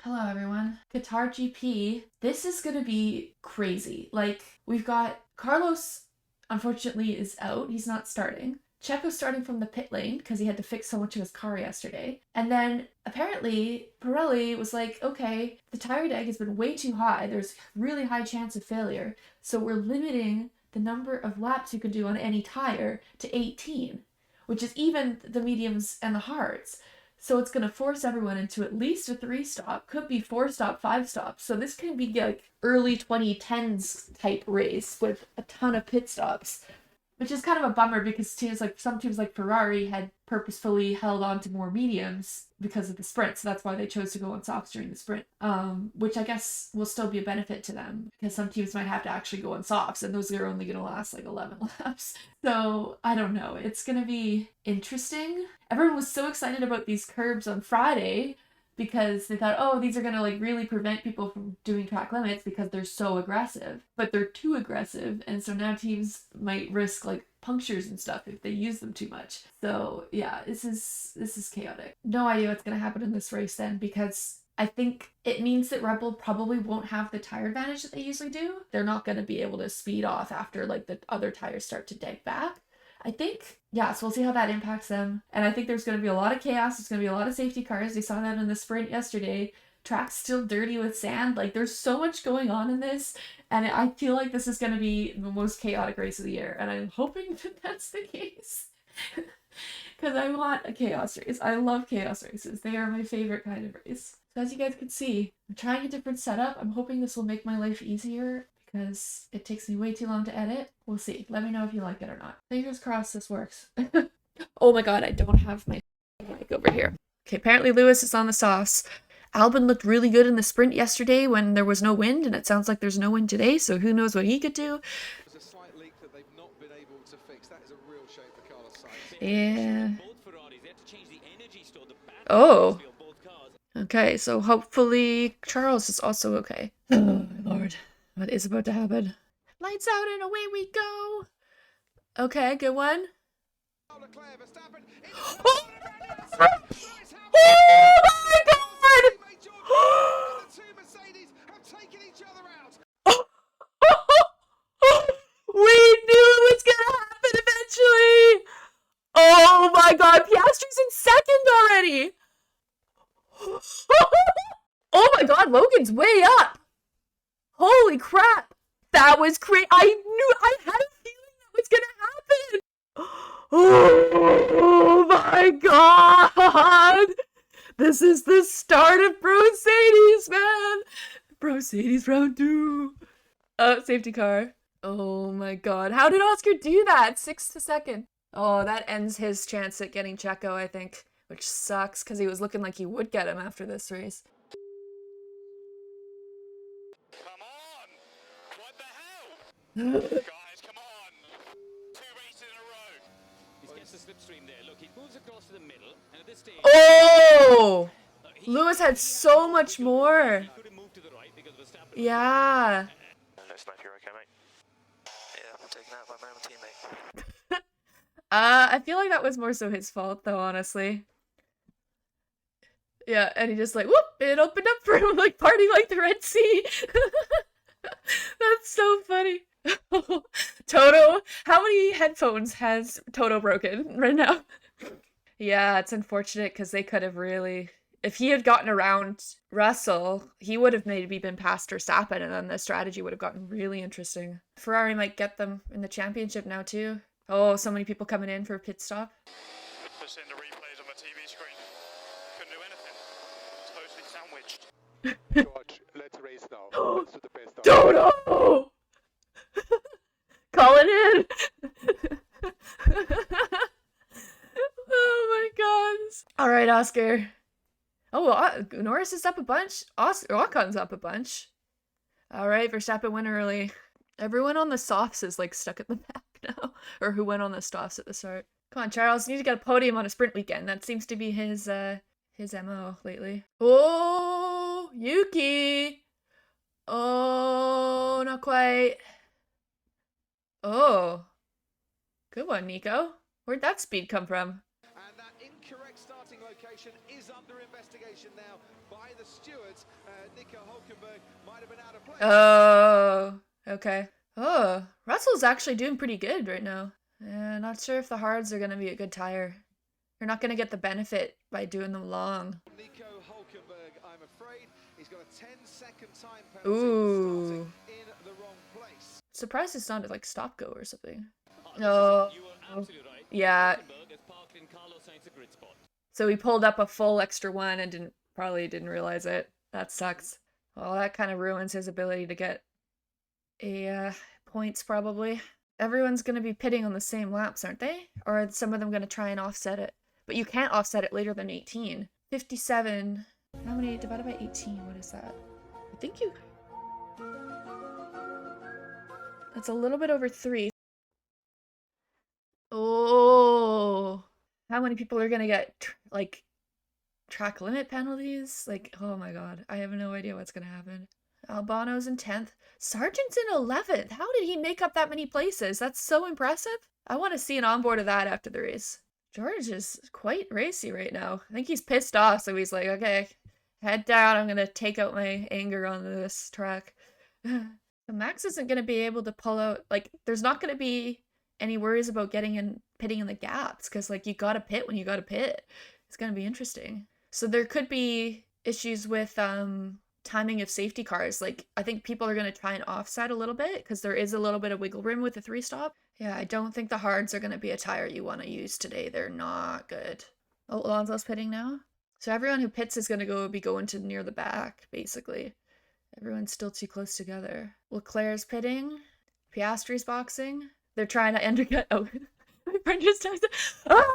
Hello everyone. Qatar GP. This is gonna be crazy. Like, we've got Carlos, unfortunately, is out. He's not starting. Checo's starting from the pit lane because he had to fix so much of his car yesterday. And then apparently Pirelli was like, okay, the tire deg has been way too high. There's really high chance of failure. So we're limiting the number of laps you can do on any tire to 18, which is even the mediums and the hards. So it's going to force everyone into at least a 3-stop, could be 4-stop, 5-stop. So this can be like early 2010s type race with a ton of pit stops, which is kind of a bummer because some teams like Ferrari had purposefully held on to more mediums because of the sprint. So that's why they chose to go on softs during the sprint, which I guess will still be a benefit to them because some teams might have to actually go on softs and those are only going to last like 11 laps. So I don't know. It's going to be interesting. Everyone was so excited about these curbs on Friday because they thought, oh, these are going to like really prevent people from doing track limits because they're so aggressive, but they're too aggressive. And so now teams might risk like punctures and stuff if they use them too much. So yeah, this is chaotic. No idea what's going to happen in this race then, because I think it means that Red Bull probably won't have the tire advantage that they usually do. They're not going to be able to speed off after like the other tires start to deg back. I think, yeah, so we'll see how that impacts them. And I think there's going to be a lot of chaos. There's going to be a lot of safety cars. We saw that in the sprint yesterday. Track's still dirty with sand. Like, there's so much going on in this. And I feel like this is going to be the most chaotic race of the year. And I'm hoping that that's the case. Because I want a chaos race. I love chaos races. They are my favorite kind of race. So as you guys can see, I'm trying a different setup. I'm hoping this will make my life easier because it takes me way too long to edit. We'll see. Let me know if you like it or not. Fingers crossed this works. Oh my god, I don't have my mic over here. Okay, apparently Lewis is on the sauce. Albon looked really good in the sprint yesterday when there was no wind, and it sounds like there's no wind today, so who knows what he could do. There's a slight leak that they've not been able to fix. That is a real shame for Carlos Sainz. Yeah. Oh. Okay, so hopefully Charles is also okay. Oh my lord. What is about to happen? Lights out and away we go! Okay, good one. Oh my god! We knew it was gonna happen eventually! Oh my god, Piastri's in second already! Oh my god, Logan's way up! Holy crap! That was crazy. I had a feeling that was gonna happen! Oh my god! This is the start of Mercedes, man! Mercedes round 2. Oh, safety car. Oh my god. How did Oscar do that? 6th second. Oh, that ends his chance at getting Checo, I think. Which sucks, because he was looking like he would get him after this race. Come on! What the hell? Guys, come on! 2 races in a row. He gets the slipstream there. Look, he moves across to the middle, and at this stage... Oh! Lewis had so much more. Yeah. Let's know if you're okay, mate. Yeah, I'm taking out by my own teammate. I feel like that was more so his fault, though, honestly. Yeah, and he just like, whoop, it opened up for him, like party like the Red Sea. That's so funny. Toto, how many headphones has Toto broken right now? Yeah, it's unfortunate because they could have really, if he had gotten around Russell, he would have maybe been past Verstappen, and then the strategy would have gotten really interesting. Ferrari might get them in the championship now too. Oh, so many people coming in for a pit stop. Just in the replays on my TV screen. Couldn't do anything. Totally sandwiched. George, let's race now. Let's do the best. Dodo! Call it in! Oh my god. Alright, Oscar. Oh, Norris is up a bunch. Ocon's up a bunch. Alright, Verstappen went early. Everyone on the softs is like stuck at the back now. Or who went on the softs at the start. Come on, Charles, you need to get a podium on a sprint weekend. That seems to be his MO lately. Oh, Yuki! Oh, not quite. Oh. Good one, Nico. Where'd that speed come from? And that incorrect starting location disqualification is under investigation now by the stewards. Nico Hulkenberg might have been out of place. Oh, okay. Oh, Russell's actually doing pretty good right now. Not sure if the hards are going to be a good tire. You're not going to get the benefit by doing them long. Nico Hulkenberg, I'm afraid, he's got a 10-second time penalty for starting in the wrong place. Surprised it's not like stop go or something. Oh, you were absolutely right. Yeah. Hulkenberg is parked in Carlos Sainz's grid spot. So he pulled up a full extra one and probably didn't realize it. That sucks. Well, that kind of ruins his ability to get a points probably. Everyone's going to be pitting on the same laps, aren't they? Or are some of them going to try and offset it? But you can't offset it later than 18. 57. How many divided by 18? What is that? I think you... That's a little bit over 3. Oh. How many people are going to get, like, track limit penalties? Like, oh my god. I have no idea what's going to happen. Albano's in 10th. Sargent's in 11th. How did he make up that many places? That's so impressive. I want to see an onboard of that after the race. George is quite racy right now. I think he's pissed off, so he's like, okay, head down. I'm going to take out my anger on this track. Max isn't going to be able to pull out, like, there's not going to be any worries about pitting in the gaps, because, like, you got to pit when you got to pit. It's going to be interesting. So there could be issues with, timing of safety cars. Like, I think people are going to try and offset a little bit because there is a little bit of wiggle room with the 3-stop. Yeah, I don't think the hards are going to be a tire you want to use today. They're not good. Oh, Alonso's pitting now. So everyone who pits is going to be going to near the back, basically. Everyone's still too close together. Leclerc's pitting. Piastri's boxing. They're trying to undercut. Oh, my friend just texted. Ah!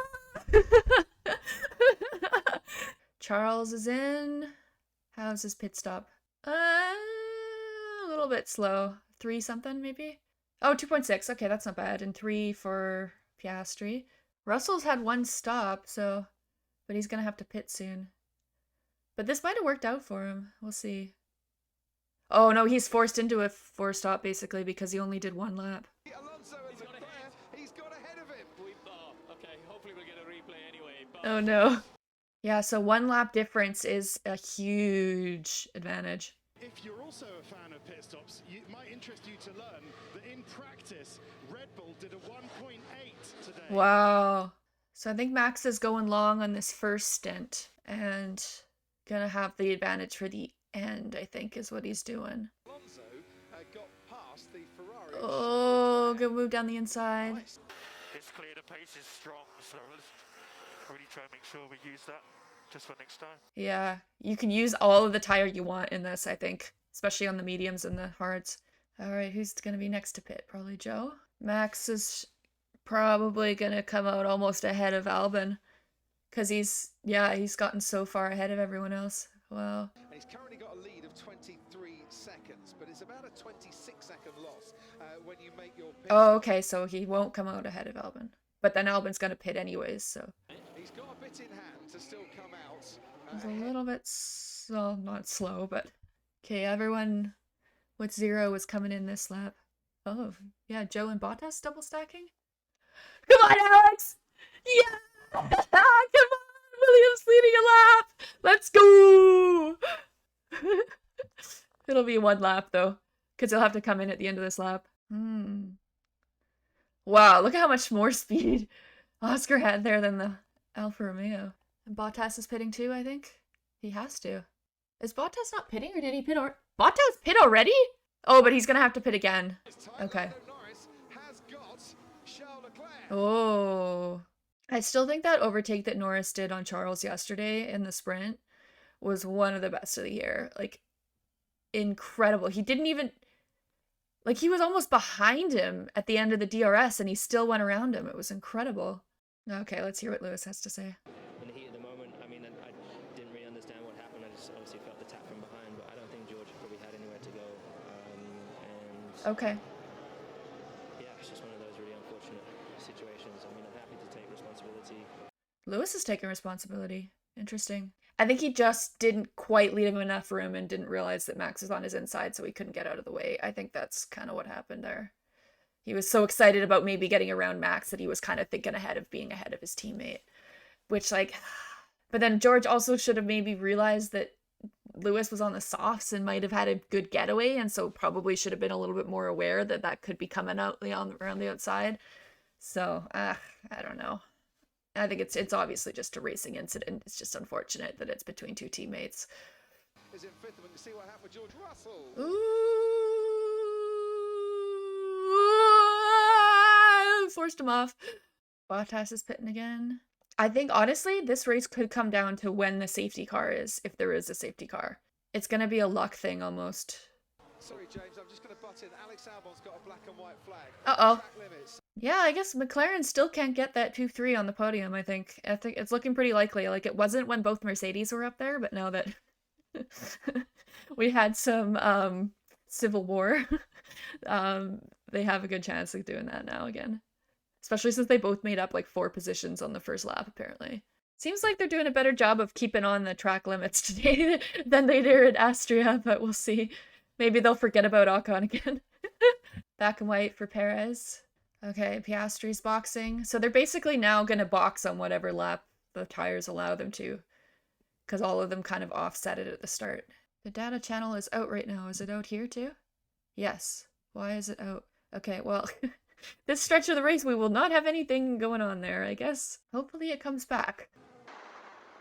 Charles is in. How's his pit stop? A little bit slow. 3 something, maybe? Oh, 2.6. Okay, that's not bad. And 3 for Piastri. Russell's had 1 stop, so... But he's gonna have to pit soon. But this might have worked out for him. We'll see. Oh, no, he's forced into a 4-stop, basically, because he only did 1 lap. Alonso and Leclerc, he's got ahead of him. Okay, hopefully we'll get a replay anyway. Oh, no. Yeah, so 1 lap difference is a huge advantage. If you're also a fan of pit stops, it might interest you to learn that in practice, Red Bull did a 1.8 today. Wow. So I think Max is going long on this first stint and gonna have the advantage for the end, I think, is what he's doing. Alonso got past the Ferrari. Oh, good move down the inside. It's clear the pace is strong, so let's really try and make sure we use that just for next time. Yeah, you can use all of the tire you want in this, I think, especially on the mediums and the hards. All right, who's gonna be next to pit? Probably Joe. Max is probably gonna come out almost ahead of Albon because he's gotten so far ahead of everyone else. Wow. And he's currently got a lead of 23 seconds, but it's about a 26-second loss when you make your pit. Oh, okay, so he won't come out ahead of Albon. But then Albon's gonna pit anyways, so. He's got a bit in hand to still come out. He's a little bit, well, not slow, but. Okay, everyone with 0 is coming in this lap. Oh, yeah, Joe and Bottas double stacking. Come on, Alex! Yeah! Come on! Williams leading a lap! Let's go! It'll be 1 lap, though, because he'll have to come in at the end of this lap. Wow, look at how much more speed Oscar had there than the Alfa Romeo. And Bottas is pitting too, I think. He has to. Is Bottas not pitting, or did he pit Bottas pit already? Oh, but he's gonna have to pit again. Okay. Oh. I still think that overtake that Norris did on Charles yesterday in the sprint was one of the best of the year. Like, incredible. He didn't even... Like, he was almost behind him at the end of the DRS, and he still went around him. It was incredible. Okay, let's hear what Lewis has to say. In the heat of the moment, I mean, I didn't really understand what happened. I just obviously felt the tap from behind, but I don't think George probably had anywhere to go. Okay. Yeah, it's just one of those really unfortunate situations. I mean, I'm happy to take responsibility. Lewis is taking responsibility. Interesting. I think he just didn't quite leave him enough room and didn't realize that Max was on his inside, so he couldn't get out of the way. I think that's kind of what happened there. He was so excited about maybe getting around Max that he was kind of thinking ahead of being ahead of his teammate, which, like, But then George also should have maybe realized that Lewis was on the softs and might have had a good getaway, and so probably should have been a little bit more aware that that could be coming out around the outside. So, I don't know. I think it's obviously just a racing incident. It's just unfortunate that it's between two teammates. Is in fifth, and we can see what happened with George Russell. Ooh, forced him off. Bottas is pitting again. I think, honestly, this race could come down to when the safety car is, if there is a safety car. It's going to be a luck thing, almost. Sorry, James, I'm just going to butt in. Alex Albon's got a black and white flag. Uh-oh. Yeah, I guess McLaren still can't get that 2-3 on the podium, I think. I think it's looking pretty likely. Like, it wasn't when both Mercedes were up there, but now that we had some civil war, they have a good chance of doing that now again. Especially since they both made up like 4 positions on the first lap, apparently. Seems like they're doing a better job of keeping on the track limits today than they did at Austria, but we'll see. Maybe they'll forget about Ocon again. Black and white for Perez. Okay, Piastri's boxing. So they're basically now going to box on whatever lap the tires allow them to, because all of them kind of offset it at the start. The data channel is out right now. Is it out here too? Yes. Why is it out? Okay, well, this stretch of the race, we will not have anything going on there, I guess. Hopefully it comes back.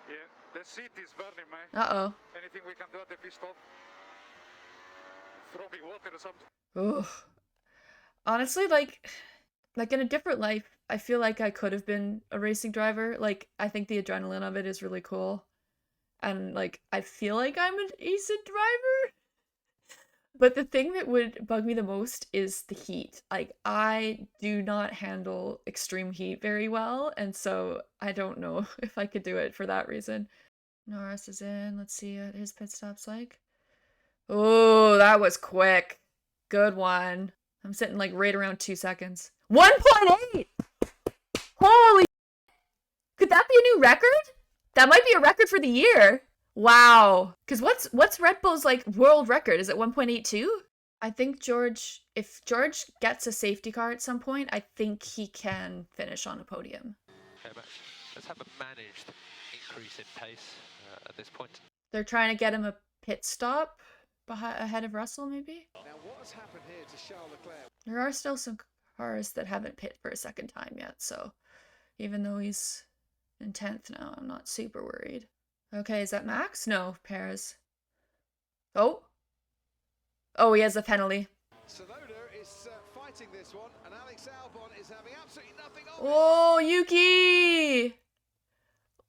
Yeah, the seat is burning, man. Uh-oh. Anything we can do at the pit stop? Throw me water or something? Ugh. Honestly, like in a different life, I feel like I could have been a racing driver. Like, I think the adrenaline of it is really cool. And, like, I feel like I'm a decent driver. But the thing that would bug me the most is the heat. Like, I do not handle extreme heat very well, and so I don't know if I could do it for that reason. Norris is in. Let's see what his pit stop's like. Oh, that was quick. Good one. I'm sitting like right around 2 seconds. 1.8! Holy! Could that be a new record? That might be a record for the year. Wow. Because what's Red Bull's like world record? Is it 1.82? I think if George gets a safety car at some point, I think he can finish on a podium. Okay, but let's have a managed increase in pace at this point. They're trying to get him a pit stop ahead of Russell, maybe? Now, what has happened here to Charles Leclerc? There are still some cars that haven't pit for a second time yet, so even though he's in 10th now, I'm not super worried. Okay, is that Max? No, Perez. Oh, he has a penalty. Sonoda is fighting this one, and Alex Albon is having absolutely nothing on. Oh, Yuki!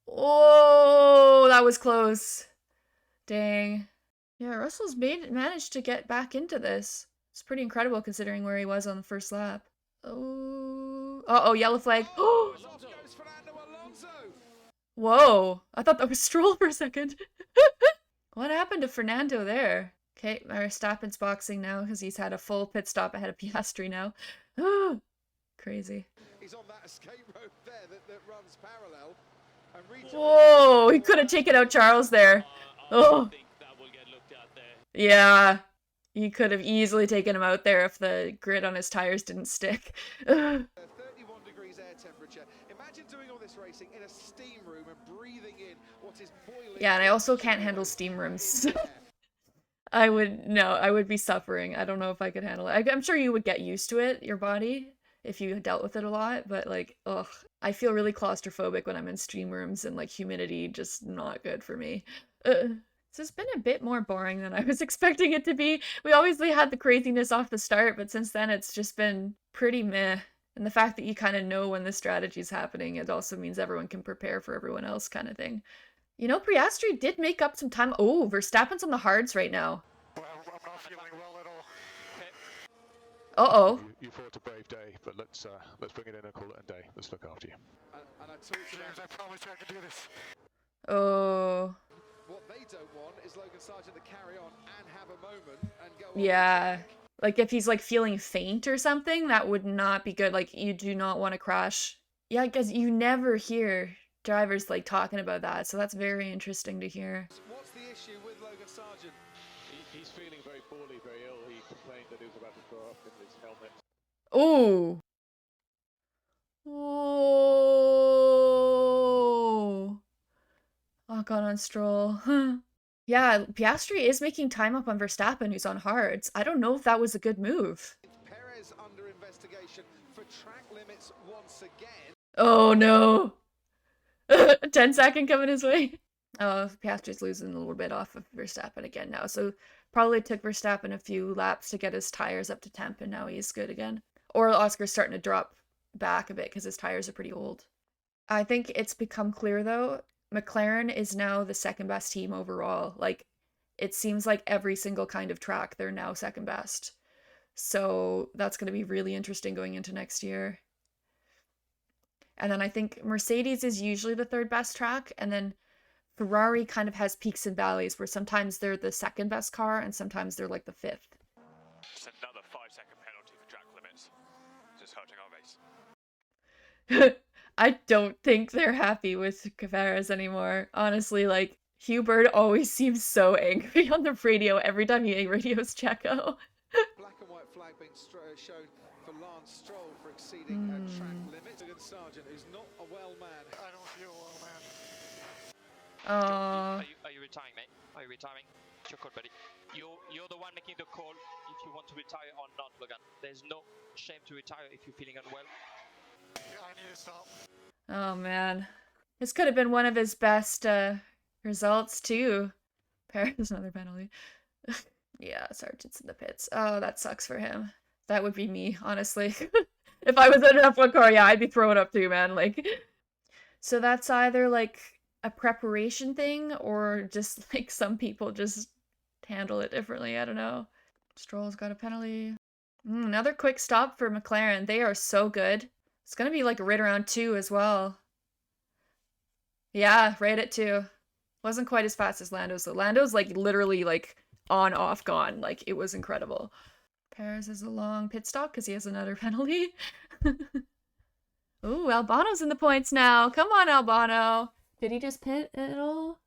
Oh, that was close. Dang. Yeah, Russell's managed to get back into this. It's pretty incredible considering where he was on the first lap. Oh, uh-oh, yellow flag. Oh! Off goes Fernando Alonso. Whoa, I thought that was Stroll for a second. What happened to Fernando there? Okay, Verstappen's boxing now because he's had a full pit stop ahead of Piastri now. Crazy. He's on that escape road there that runs parallel. And whoa, he could have taken out Charles there. Oh. Yeah, he could have easily taken him out there if the grit on his tires didn't stick. 31 degrees air temperature. Imagine doing all this racing in a steam room and breathing in what is boiling. Yeah, and I also can't handle steam rooms. I would be suffering. I don't know if I could handle it. I'm sure you would get used to it, your body, if you dealt with it a lot, but like, ugh. I feel really claustrophobic when I'm in steam rooms, and like humidity just not good for me. So it's been a bit more boring than I was expecting it to be. We obviously had the craziness off the start, but since then it's just been pretty meh. And the fact that you kind of know when the strategy's happening, it also means everyone can prepare for everyone else kind of thing. You know, Piastri did make up some time. Oh, Verstappen's on the hards right now. Well, I'm not feeling well at all. Uh-oh. You fought a brave day, but let's bring it in and call it a day. Let's look after you. And I talked James, I promise you I can do this. Oh. What they don't want is Logan Sargent to carry on and have a moment and go on. Yeah. Like if he's like feeling faint or something, that would not be good. Like you do not want to crash. Yeah, because you never hear drivers like talking about that. So that's very interesting to hear. What's the issue with Logan Sargent? He's feeling very poorly, very ill. He complained that he was about to throw up in his helmet. Oh. Oh. Lock on Stroll. Yeah, Piastri is making time up on Verstappen, who's on hards. I don't know if that was a good move. Perez under investigation for track limits once again. Oh no. 10-second coming his way. Oh, Piastri's losing a little bit off of Verstappen again now. So probably took Verstappen a few laps to get his tires up to temp, and now he's good again. Or Oscar's starting to drop back a bit because his tires are pretty old. I think it's become clear though, McLaren is now the second best team overall. Like, it seems like every single kind of track, they're now second best. So that's going to be really interesting going into next year. And then I think Mercedes is usually the third best track, and then Ferrari kind of has peaks and valleys where sometimes they're the second best car and sometimes they're like the fifth. It's another 5-second penalty for track limits. Just hurting our race. I don't think they're happy with Perez anymore. Honestly, like, Hubert always seems so angry on the radio every time he radios Checo. Black and white flag being shown for Lance Stroll for exceeding track limits. Logan Sargent, who's not a well man. I don't feel well, man. Are you retiring, mate? Are you retiring? It's your call, buddy. You're the one making the call if you want to retire or not, Logan. There's no shame to retire if you're feeling unwell. Yeah, I need to stop. Oh man. This could have been one of his best results too. Perez, another penalty. Yeah, Sargent's in the pits. Oh, that sucks for him. That would be me, honestly. If I was in an F1 car, yeah, I'd be throwing up too, man. Like, so that's either like a preparation thing or just like some people just handle it differently. I don't know. Stroll's got a penalty. Another quick stop for McLaren. They are so good. It's gonna be like right around 2 as well. Yeah, right at 2. Wasn't quite as fast as Lando's though. Lando's like literally like on, off, gone. Like, it was incredible. Perez is a long pit stop because he has another penalty. Ooh, Albano's in the points now. Come on, Albano. Did he just pit at all?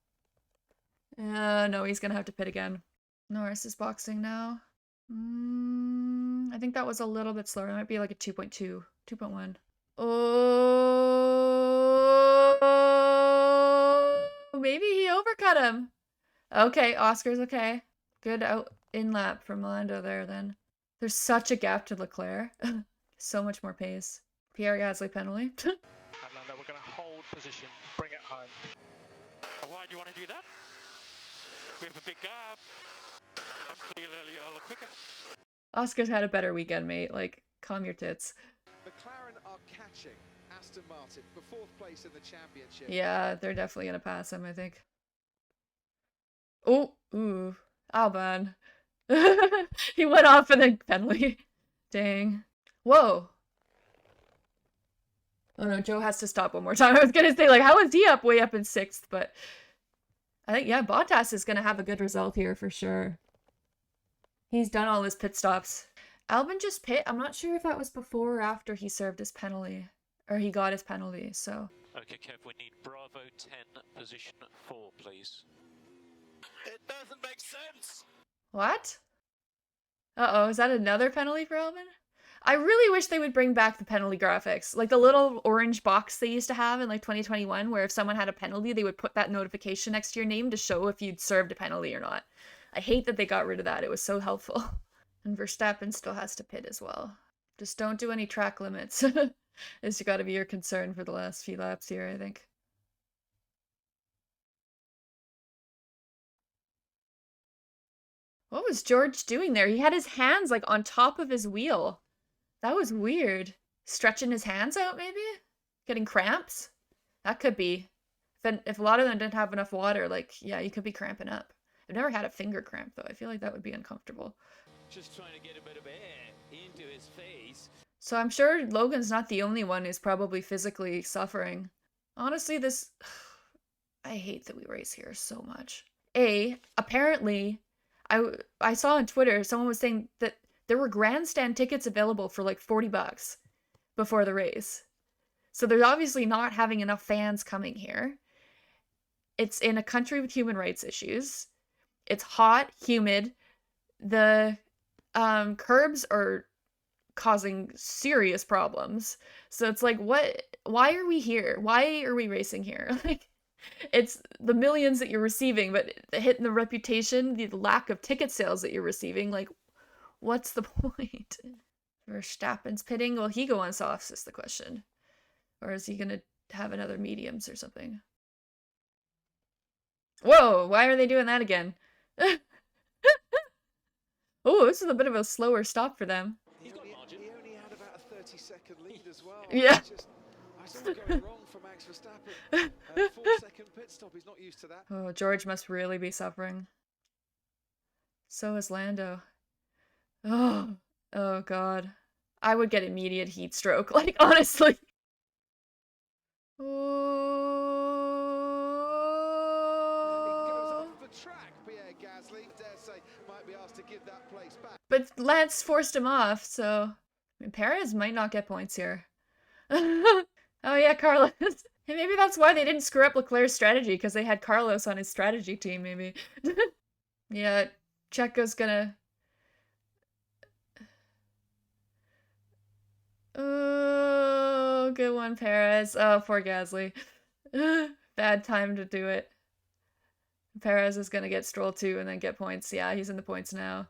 No, he's gonna have to pit again. Norris is boxing now. I think that was a little bit slower. It might be like a 2.2, 2.1. Oh, maybe he overcut him. Okay, Oscar's okay. Good out in lap from Lando there then. There's such a gap to Leclerc. So much more pace. Pierre Gasly penalty. And Lando, we're going to hold position, bring it home. Why do you want to do that? We have a big gap. I'm clearly a lot quicker. Oscar's had a better weekend, mate. Like, calm your tits. McLaren are catching Aston Martin for 4th place in the championship. Yeah, they're definitely gonna pass him, I think. Oh, ooh, Albon. He went off and then penalty. Dang. Whoa. Oh no, Joe has to stop one more time. I was gonna say, like, how is he way up in 6th? But I think, yeah, Bottas is gonna have a good result here for sure. He's done all his pit stops. Albon just pit. I'm not sure if that was before or after he served his penalty. Or he got his penalty, so. Okay, Kev, we need Bravo 10, position 4, please. It doesn't make sense! What? Uh-oh, is that another penalty for Albon? I really wish they would bring back the penalty graphics. Like the little orange box they used to have in like 2021 where if someone had a penalty, they would put that notification next to your name to show if you'd served a penalty or not. I hate that they got rid of that. It was so helpful. And Verstappen still has to pit as well. Just don't do any track limits. This got to be your concern for the last few laps here, I think. What was George doing there? He had his hands like on top of his wheel. That was weird. Stretching his hands out, maybe? Getting cramps? That could be. If a lot of them didn't have enough water, like, yeah, you could be cramping up. I've never had a finger cramp, though. I feel like that would be uncomfortable. Just trying to get a bit of air into his face. So I'm sure Logan's not the only one who's probably physically suffering. Honestly, this... I hate that we race here so much. Apparently, I saw on Twitter, someone was saying that there were grandstand tickets available for like $40 before the race. So they're obviously not having enough fans coming here. It's in a country with human rights issues. It's hot, humid. The curbs are causing serious problems. So it's like, what? Why are we here? Why are we racing here? Like, It's the millions that you're receiving, but hitting the reputation, the lack of ticket sales that you're receiving, like, what's the point? Verstappen's pitting. Will he go on softs is the question. Or is he going to have another mediums or something? Whoa, why are they doing that again? Oh, this is a bit of a slower stop for them. He only had about a 30-second lead as well. Yeah. I saw it going wrong for Max Verstappen. 4-second pit stop. He's not used to that. Oh, George must really be suffering. So is Lando. Oh, oh God. I would get immediate heat stroke, like, honestly. But Lance forced him off, so I mean, Perez might not get points here. Oh yeah, Carlos. And maybe that's why they didn't screw up Leclerc's strategy, because they had Carlos on his strategy team, maybe. Yeah, Checo's gonna... Oh, good one, Perez. Oh, poor Gasly. Bad time to do it. Perez is gonna get Stroll too and then get points. Yeah, he's in the points now.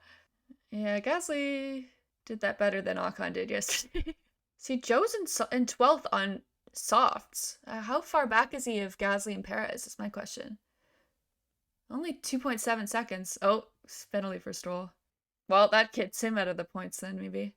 Yeah, Gasly did that better than Ocon did yesterday. See, Joe's in 12th on softs. How far back is he of Gasly and Perez is my question. Only 2.7 seconds. Oh, penalty for Stroll. Well, that gets him out of the points then, maybe.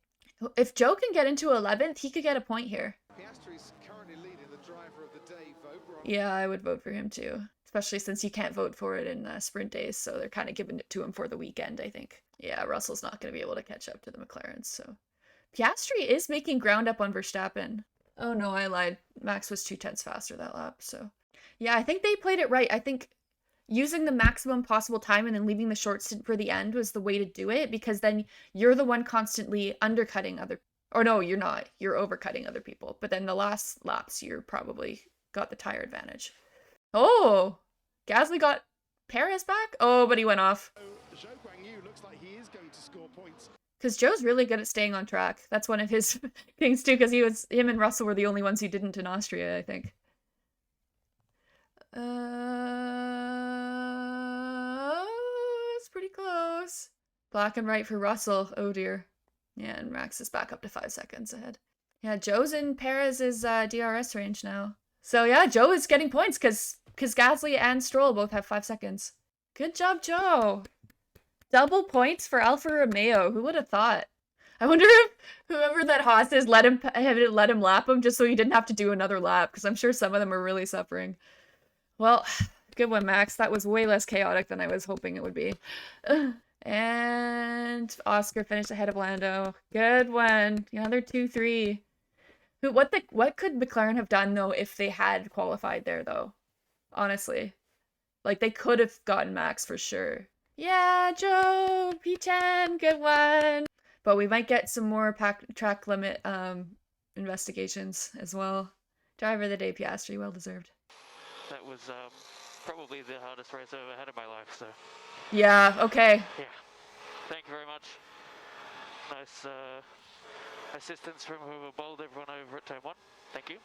If Joe can get into 11th, he could get a point here. Piastri's currently leading the driver of the day vote. Yeah, I would vote for him too. Especially since you can't vote for it in sprint days, so they're kind of giving it to him for the weekend, I think. Yeah, Russell's not going to be able to catch up to the McLarens, so... Piastri is making ground up on Verstappen. Oh no, I lied. Max was 2/10 faster that lap, so... Yeah, I think they played it right. I think using the maximum possible time and then leaving the short stint for the end was the way to do it, because then you're the one constantly undercutting other... Or no, you're not. You're overcutting other people. But then the last laps, you're probably got the tire advantage. Oh! Gasly got Perez back? Oh, but he went off. Looks like he is going to score points. Because Joe's really good at staying on track. That's one of his things too, because him and Russell were the only ones who didn't in Austria, I think. It's pretty close. Black and right for Russell. Oh dear. Yeah, and Max is back up to 5 seconds ahead. Yeah, Joe's in Perez's DRS range now. So yeah, Joe is getting points because Gasly and Stroll both have 5 seconds. Good job, Joe. Double points for Alfa Romeo. Who would have thought? I wonder if whoever that Haas is let him lap him just so he didn't have to do another lap, because I'm sure some of them are really suffering. Well, good one, Max. That was way less chaotic than I was hoping it would be. And Oscar finished ahead of Lando. Good one. Another 2-3. What could McLaren have done though if they had qualified there though? Honestly, like they could have gotten Max for sure. Yeah, Joe, P10, good one. But we might get some more track limit investigations as well. Driver of the day, Piastri, well deserved. That was probably the hardest race I've ever had in my life, so... Yeah, okay. Yeah. Thank you very much. Nice assistance from whoever bowled everyone over at turn 1. Thank you.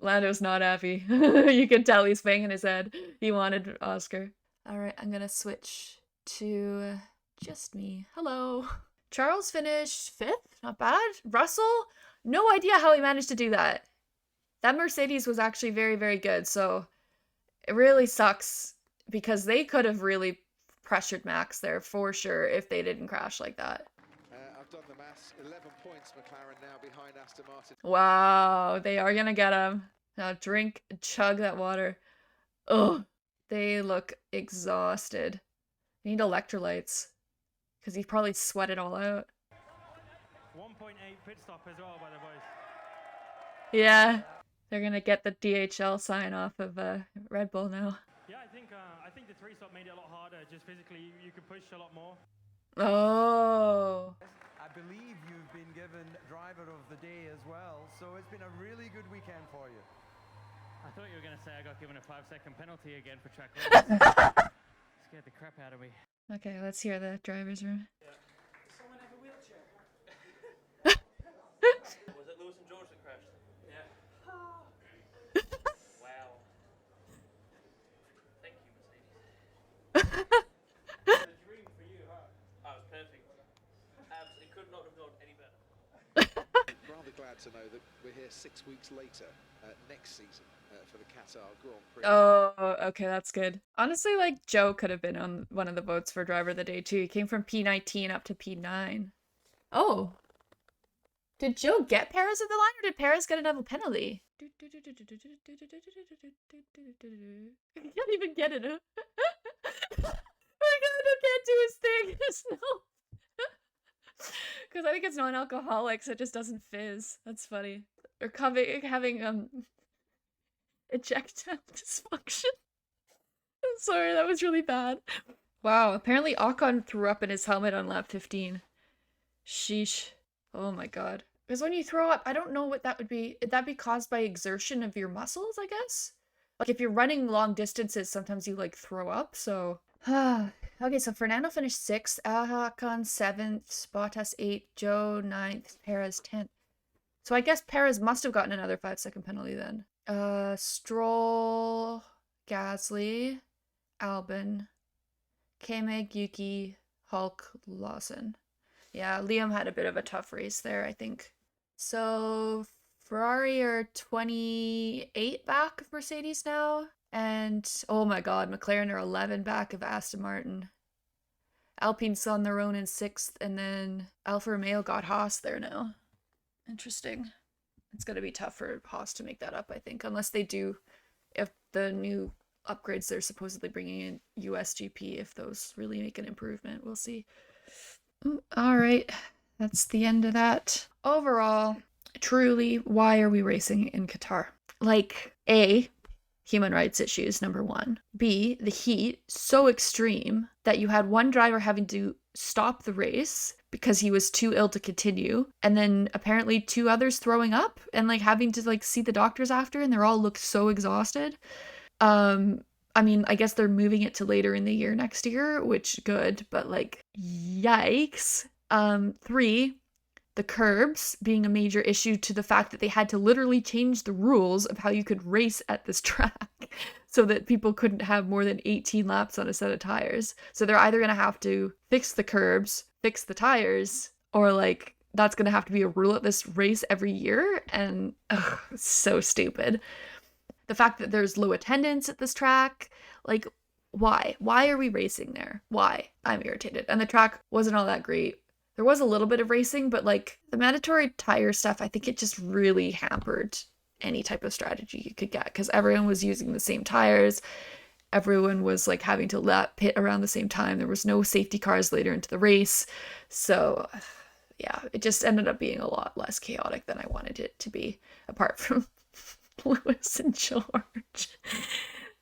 Lando's not happy. You can tell he's banging his head. He wanted Oscar. Alright, I'm gonna switch to just me. Hello. Charles finished 5th? Not bad. Russell? No idea how he managed to do that. That Mercedes was actually very, very good, so it really sucks because they could have really pressured Max there for sure if they didn't crash like that. I've done the maths. 11 points McLaren now behind Aston Martin. Wow, they are gonna get him. Now drink, chug that water. Ugh, they look exhausted. They need electrolytes because he probably sweat it all out. 1.8 pit stop as well, by the boys. Yeah, they're gonna get the DHL sign off of Red Bull now. Yeah, I think the 3-stop made it a lot harder. Just physically, you could push a lot more. Oh. I believe you've been given driver of the day as well, so it's been a really good weekend for you. I thought you were going to say I got given a 5-second penalty again for track limits. Scared the crap out of me. Okay, let's hear the driver's room. Yeah. Does someone have a wheelchair? Was it Lewis and George that crashed? Yeah. to know that we're here 6 weeks later next season for the Qatar Grand Prix. Oh, okay, that's good. Honestly, like, Joe could have been on one of the votes for driver of the day too. He came from P19 up to P9. Oh. Did Joe get Perez at the line, or did Perez get a double penalty? I can't even get it. Oh my god, I can't do his thing. No. Because I think it's non-alcoholic, so it just doesn't fizz. That's funny. Or having ejectile dysfunction. I'm sorry, that was really bad. Wow, apparently Ocon threw up in his helmet on lap 15. Sheesh. Oh my god. Because when you throw up, I don't know what that would be. Would that be caused by exertion of your muscles, I guess? Like, if you're running long distances, sometimes you, like, throw up, so... Okay, so Fernando finished 6th, Ocon 7th, Bottas 8th, Joe 9th, Perez 10th. So I guess Perez must have gotten another 5-second penalty then. Stroll, Gasly, Albon, K-Mag, Yuki, Hulk, Lawson. Yeah, Liam had a bit of a tough race there, I think. So Ferrari are 28 back of Mercedes now. And, oh my god, McLaren are 11 back of Aston Martin. Alpine's on their own in 6th, and then Alfa Romeo got Haas there now. Interesting. It's going to be tough for Haas to make that up, I think, unless they do, if the new upgrades they're supposedly bringing in USGP, if those really make an improvement. We'll see. All right, that's the end of that. Overall, truly, why are we racing in Qatar? Like, A, human rights issues, number 1. B, the heat, so extreme that you had one driver having to stop the race because he was too ill to continue, and then apparently 2 others throwing up and like having to like see the doctors after, and they're all looked so exhausted. I mean, I guess they're moving it to later in the year next year, which good, but like, yikes. 3, the curbs being a major issue to the fact that they had to literally change the rules of how you could race at this track so that people couldn't have more than 18 laps on a set of tires. So they're either going to have to fix the curbs, fix the tires, or like that's going to have to be a rule at this race every year. And it's so stupid. The fact that there's low attendance at this track, like, why? Why are we racing there? Why? I'm irritated. And the track wasn't all that great. There was a little bit of racing, but like the mandatory tire stuff, I think it just really hampered any type of strategy you could get because everyone was using the same tires. Everyone was like having to pit around the same time. There was no safety cars later into the race. So yeah, it just ended up being a lot less chaotic than I wanted it to be, apart from Lewis and George.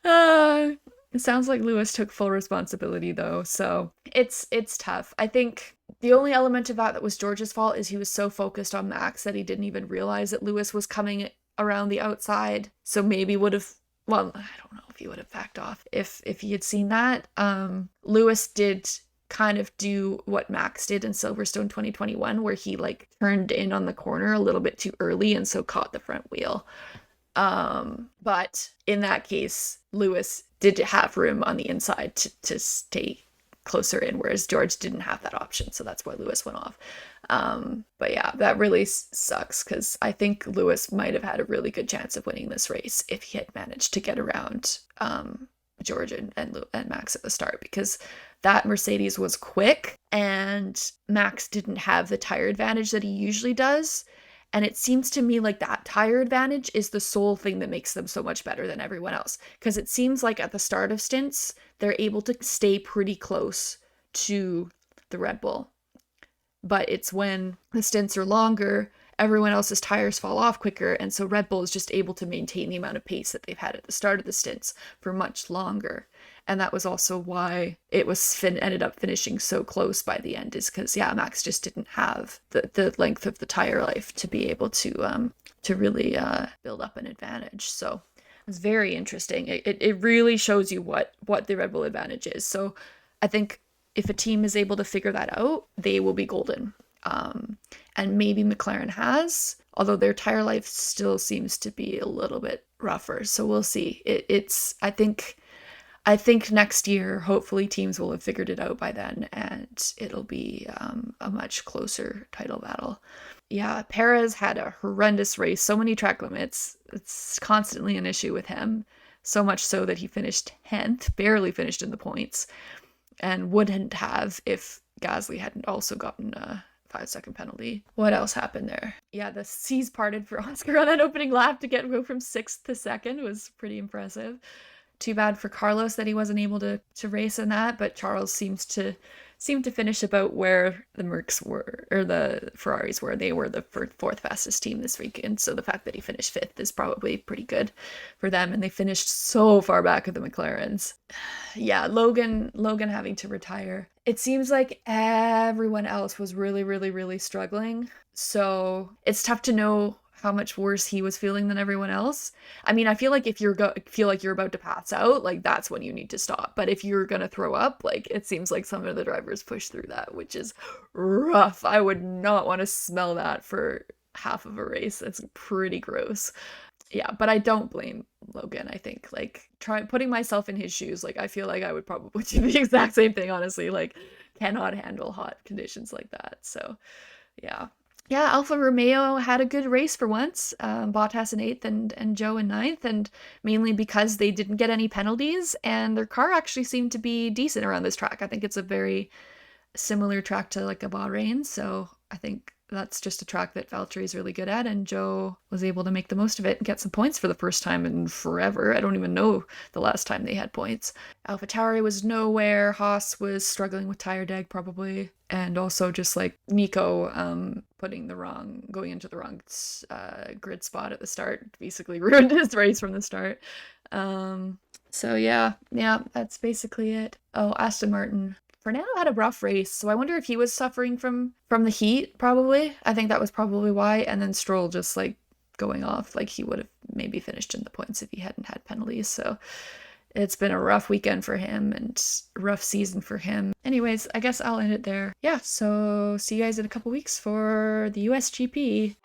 It sounds like Lewis took full responsibility though, so it's tough. I think the only element of that was George's fault is he was so focused on Max that he didn't even realize that Lewis was coming around the outside. So maybe would have, well, I don't know if he would have backed off if he had seen that. Lewis did kind of do what Max did in Silverstone 2021, where he like turned in on the corner a little bit too early and so caught the front wheel. But in that case, Lewis did have room on the inside to stay closer in, whereas George didn't have that option. So that's why Lewis went off. But yeah, that really sucks because I think Lewis might have had a really good chance of winning this race if he had managed to get around George and Max at the start, because that Mercedes was quick and Max didn't have the tire advantage that he usually does. And it seems to me like that tire advantage is the sole thing that makes them so much better than everyone else. Because it seems like at the start of stints, they're able to stay pretty close to the Red Bull. But it's when the stints are longer, everyone else's tires fall off quicker. And so Red Bull is just able to maintain the amount of pace that they've had at the start of the stints for much longer. And that was also why it was ended up finishing so close by the end, is because, yeah, Max just didn't have the length of the tire life to be able to really build up an advantage. So it was very interesting. It really shows you what the Red Bull advantage is. So I think if a team is able to figure that out, they will be golden. And maybe McLaren has, although their tire life still seems to be a little bit rougher. So we'll see. I think next year, hopefully teams will have figured it out by then and it'll be a much closer title battle. Yeah, Perez had a horrendous race, so many track limits. It's constantly an issue with him, so much so that he finished 10th, barely finished in the points, and wouldn't have if Gasly hadn't also gotten a 5-second penalty. What else happened there? Yeah, the seas parted for Oscar on that opening lap to go from 6th to 2nd was pretty impressive. Too bad for Carlos that he wasn't able to race in that, but Charles seemed to finish about where the Mercs were, or the Ferraris were. They were the fourth fastest team this weekend, so the fact that he finished 5th is probably pretty good for them, and they finished so far back of the McLarens. Yeah, Logan having to retire. It seems like everyone else was really, really, really struggling, so it's tough to know how much worse he was feeling than everyone else. I mean, I feel like if feel like you're about to pass out, like that's when you need to stop. But if you're gonna throw up, like it seems like some of the drivers push through that, which is rough. I would not want to smell that for half of a race. That's pretty gross. Yeah, but I don't blame Logan. I think like putting myself in his shoes, like I feel like I would probably do the exact same thing, honestly. Like cannot handle hot conditions like that. So yeah. Yeah, Alfa Romeo had a good race for once. Bottas in 8th and Zhou in 9th, and mainly because they didn't get any penalties, and their car actually seemed to be decent around this track. I think it's a very similar track to like a Bahrain, so I think that's just a track that Valtteri is really good at, and Zhou was able to make the most of it and get some points for the first time in forever. I don't even know the last time they had points. AlphaTauri was nowhere. Haas was struggling with tire deg probably, and also just like Nico going into the wrong grid spot at the start basically ruined his race from the start. So yeah, that's basically it. Oh, Aston Martin. Fernando had a rough race, so I wonder if he was suffering from the heat, probably. I think that was probably why. And then Stroll just like going off, like he would have maybe finished in the points if he hadn't had penalties. So it's been a rough weekend for him and rough season for him. Anyways, I guess I'll end it there. Yeah, so see you guys in a couple weeks for the US GP.